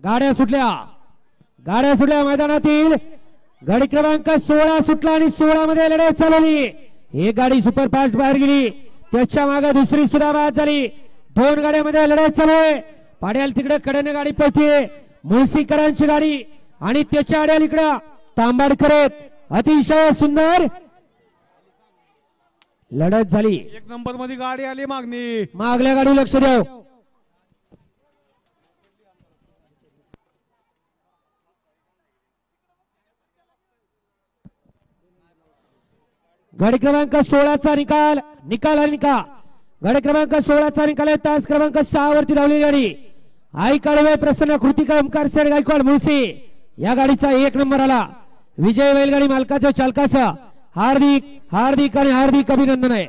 गाड्या सुटल्या मैदानातील गाडी क्रमांक 16 सुटला आणि 16 मध्ये लढत चालवली। एक गाडी सुपरफास्ट बाहेर गेली, त्याच्या मागे दुसरी सुद्धा बाद झाली। 2 गाड्यांमध्ये लढत चालू आहे। पाड्याल तिकडे कडेने गाडी पळते, मुळशीकरांची गाडी आणि त्याच्या आड्याल इकडे तांबाडकर अतिशय सुंदर लढत झाली। 1 नंबर मध्ये गाडी आली मागणी, मागल्या गाडी लक्ष द्या। गाडी क्रमांक 16 चा निकाल गाडी क्रमांक 16 चा निकाल आहे। तास क्रमांक 6 वरती धावलेली गाडी आई काळवे प्रसन्न कृतिका ओमकार सेठ गायकवाड मुळशी या गाडीचा 1 नंबर आला। विजय बैलगाडी मालकाचं चालकाचं हार्दिक आणि हार्दिक अभिनंदन आहे।